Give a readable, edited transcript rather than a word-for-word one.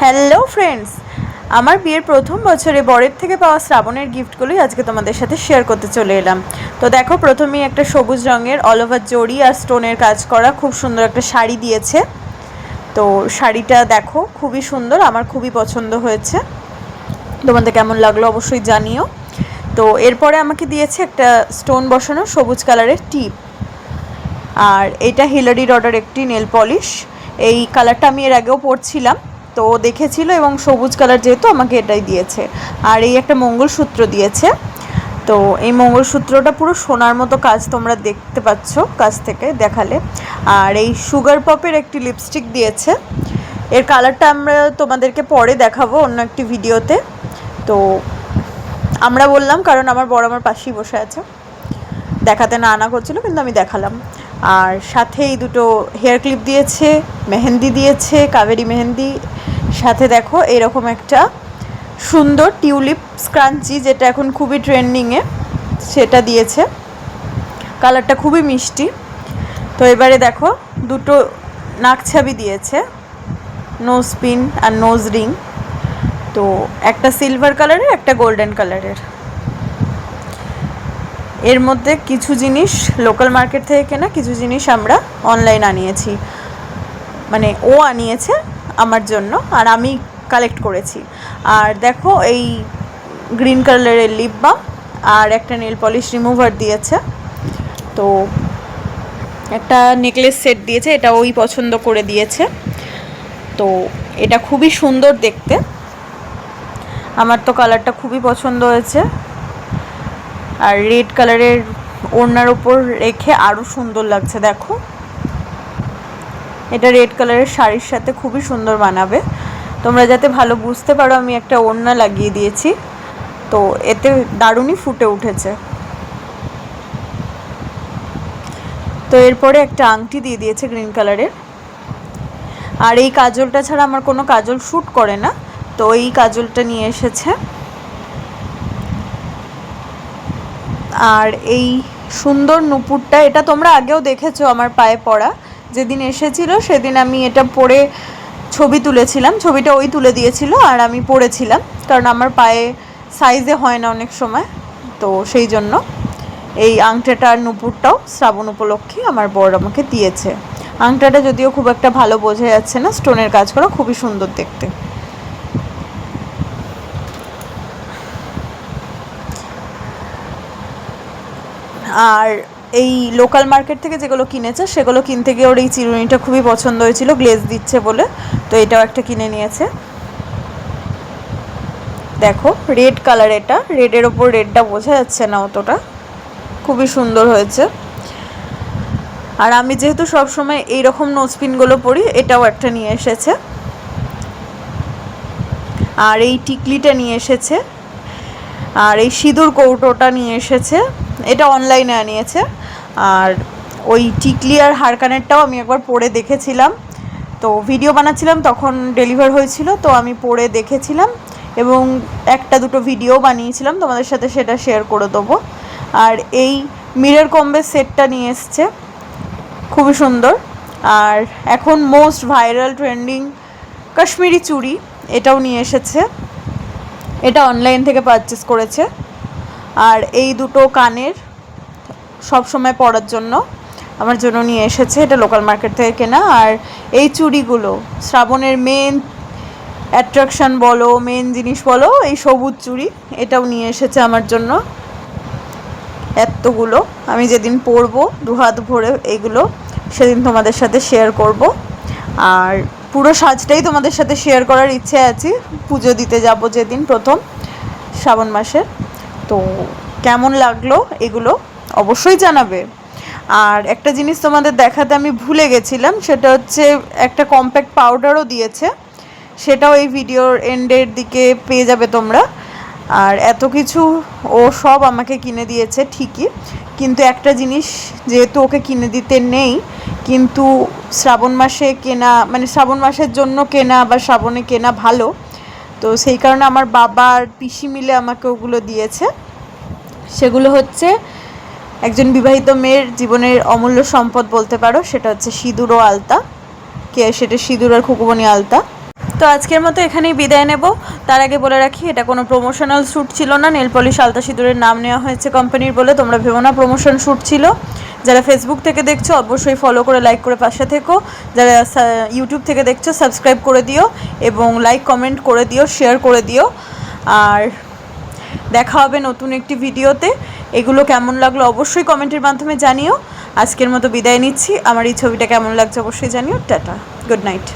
Hello friends, আমার বিয়ের প্রথম বছরে বরের থেকে পাওয়া শ্রাবণের গিফটগুলোই আজকে তোমাদের সাথে শেয়ার করতে চলে এলাম। তো দেখো, প্রথমেই একটা সবুজ রঙের অল ওভার জড়ি আর স্টোনের কাজ করা খুব সুন্দর একটা শাড়ি দিয়েছে। তো শাড়িটা দেখো, খুবই সুন্দর, আমার খুবই পছন্দ হয়েছে। তোমাদের কেমন লাগলো অবশ্যই জানিও। তো এরপরে আমাকে দিয়েছে একটা স্টোন বসানো সবুজ কালারের টিপ, আর এটা হিলারির অর্ডার একটি নেল পলিশ। এই কালারটা আমি এর আগেও পরছিলাম, তো দেখেছিল এবং সবুজ কালার যেহেতু আমাকে এটাই দিয়েছে। আর এই একটা মঙ্গলসূত্র দিয়েছে। তো এই মঙ্গলসূত্রটা পুরো সোনার মতো কাজ, তোমরা দেখতে পাচ্ছ কাছ থেকে দেখালে। আর এই সুগার পপের একটি লিপস্টিক দিয়েছে। এর কালারটা আমরা তোমাদেরকে পরে দেখাবো অন্য একটি ভিডিওতে। তো আমরা বললাম কারণ আমার বড় আমার পাশেই বসে আছে, দেখাতে না আনা করছিল, কিন্তু আমি দেখালাম। আর সাথে এই দুটো হেয়ার ক্লিপ দিয়েছে, মেহেন্দি দিয়েছে, কাবেরি মেহেন্দি। সাথে দেখো এরকম একটা সুন্দর টিউলিপ স্ক্রাঞ্চি, যেটা এখন খুবই ট্রেন্ডিংয়ে, সেটা দিয়েছে। কালারটা খুবই মিষ্টি। তো এবারে দেখো দুটো নাকছাবি দিয়েছে, নোজ পিন আর নোজ রিং। তো একটা সিলভার কালারের, একটা গোল্ডেন কালারের। এর মধ্যে কিছু জিনিস লোকাল মার্কেট থেকে কেনা, কিছু জিনিস আমরা অনলাইন আনিয়েছি, মানে ও আনিয়েছে আমার জন্য আর আমি কালেক্ট করেছি। আর দেখো এই গ্রিন কালারের লিপ বাম আর একটা নেল পলিশ রিমুভার দিয়েছে। তো একটা নেকলেস সেট দিয়েছে, এটা ওই পছন্দ করে দিয়েছে। তো এটা খুবই সুন্দর দেখতে, আমার তো কালারটা খুবই পছন্দ হয়েছে। আর রেড কালারের ওড়নার ওপর রেখে আরও সুন্দর লাগছে। দেখো এটা রেড কালারের শাড়ির সাথে খুবই সুন্দর মানাবে। তোমরা যাতে ভালো বুঝতে পারো, আমি একটা ওড়না লাগিয়ে দিয়েছি, তো এতে দারুণই ফুটে উঠেছে। তো এরপরে একটা আংটি দিয়ে দিয়েছে গ্রিন কালারের। আর এই কাজলটা ছাড়া আমার কোনো কাজল শ্যুট করে না, তো এই কাজলটা নিয়ে এসেছে। আর এই সুন্দর নুপুরটা, এটা তোমরা আগেও দেখেছো আমার পায়ে পরা, যেদিন এসেছিল সেদিন আমি এটা পরে ছবি তুলেছিলাম, ছবিটা ওই তুলে দিয়েছিল আর আমি পরেছিলাম, কারণ আমার পায়ে সাইজে হয় না অনেক সময়, তো সেই জন্য। এই আংটাটা আর নুপুরটাও শ্রাবণ উপলক্ষে আমার বর আমাকে দিয়েছে। আংটাটা যদিও খুব একটা ভালো বোঝা যাচ্ছে না, স্টোনের কাজ করা, খুবই সুন্দর দেখতে। আর এই লোকাল মার্কেট থেকে যেগুলো কিনেছে সেগুলো কিনতে গিয়ে ওর এই চিরুনিটা খুবই পছন্দ হয়েছিল, গ্লেজ দিচ্ছে বলে, তো এটাও একটা কিনে নিয়েছে। দেখো রেড কালার, এটা রেডের ওপর রেডটা বোঝা যাচ্ছে না অতটা, খুবই সুন্দর হয়েছে। আর আমি যেহেতু সবসময় এইরকম নোজপিনগুলো পরি, এটাও একটা নিয়ে এসেছে। আর এই টিকলিটা নিয়ে এসেছে। আর এই সিঁদুর কৌটোটা নিয়ে এসেছে, এটা অনলাইনে আনিয়েছে। আর ওই টিকলি আর হারকানেরটাও আমি একবার পরে দেখেছিলাম, তো ভিডিও বানাচ্ছিলাম তখন ডেলিভার হয়েছিল, তো আমি পরে দেখেছিলাম এবং একটা দুটো ভিডিও বানিয়েছিলাম, তোমাদের সাথে সেটা শেয়ার করে দেবো। আর এই মিরর কম্বের সেটটা নিয়ে এসছে, খুবই সুন্দর। আর এখন মোস্ট ভাইরাল ট্রেন্ডিং কাশ্মীরি চুড়ি, এটাও নিয়ে এসেছে, এটা অনলাইন থেকে পারচেস করেছে। আর এই দুটো কানের সব সময় পরার জন্য আমার জন্য নিয়ে এসেছে, এটা লোকাল মার্কেট থেকে কেনা। আর এই চুড়িগুলো শ্রাবণের মেন অ্যাট্রাকশান বলো, মেন জিনিস বলো, এই সবুজ চুড়ি, এটাও নিয়ে এসেছে আমার জন্য। এতগুলো আমি যেদিন পরবো দুহাত ভরে এইগুলো, সেদিন তোমাদের সাথে শেয়ার করব। আর পুরো সাজটাই তোমাদের সাথে শেয়ার করার ইচ্ছে আছে, পুজো দিতে যাব যেদিন প্রথম শ্রাবণ মাসে। তো কেমন লাগলো এগুলো অবশ্যই জানাবে। আর একটা জিনিস তোমাদের দেখাতে আমি ভুলে গেছিলাম, সেটা হচ্ছে একটা কম্প্যাক্ট পাউডারও দিয়েছে, সেটাও এই ভিডিওর এন্ডের দিকে পেয়ে যাবে তোমরা। আর এত কিছু ও সব আমাকে কিনে দিয়েছে ঠিকই, কিন্তু একটা জিনিস যেহেতু ওকে কিনে দিতে নেই, কিন্তু শ্রাবণ মাসে কেনা, মানে শ্রাবণ মাসের জন্য কেনা বা শ্রাবণে কেনা ভালো, তো সেই কারণে আমার বাবা আর পিসি মিলে আমাকে ওগুলো দিয়েছে। সেগুলো হচ্ছে একজন বিবাহিত মেয়ের জীবনের অমূল্য সম্পদ বলতে পারো, সেটা হচ্ছে সিঁদুর ও আলতা, সেটা সিঁদুর আর খুকুবনি আলতা। তো আজকের মতো এখানেই বিদায় নেব। তার আগে বলে রাখি, এটা কোনো প্রমোশনাল শ্যুট ছিল না। নেল পলিশ আলতা সিঁদুরের নাম নেওয়া হয়েছে কোম্পানির বলে, তোমরা ভেবো না প্রমোশন শ্যুট ছিল। যারা ফেসবুক থেকে দেখছো অবশ্যই ফলো করে লাইক করে পাশে থেকো, যারা ইউটিউব থেকে দেখছো সাবস্ক্রাইব করে দিও এবং লাইক কমেন্ট করে দিও, শেয়ার করে দিও। আর দেখা হবে নতুন একটি ভিডিওতে। এগুলো কেমন লাগলো অবশ্যই কমেন্টের মাধ্যমে জানিও। আজকের মতো বিদায় নিচ্ছি। আমার এই ছবিটা কেমন লাগছে অবশ্যই জানিও। Tata, good night.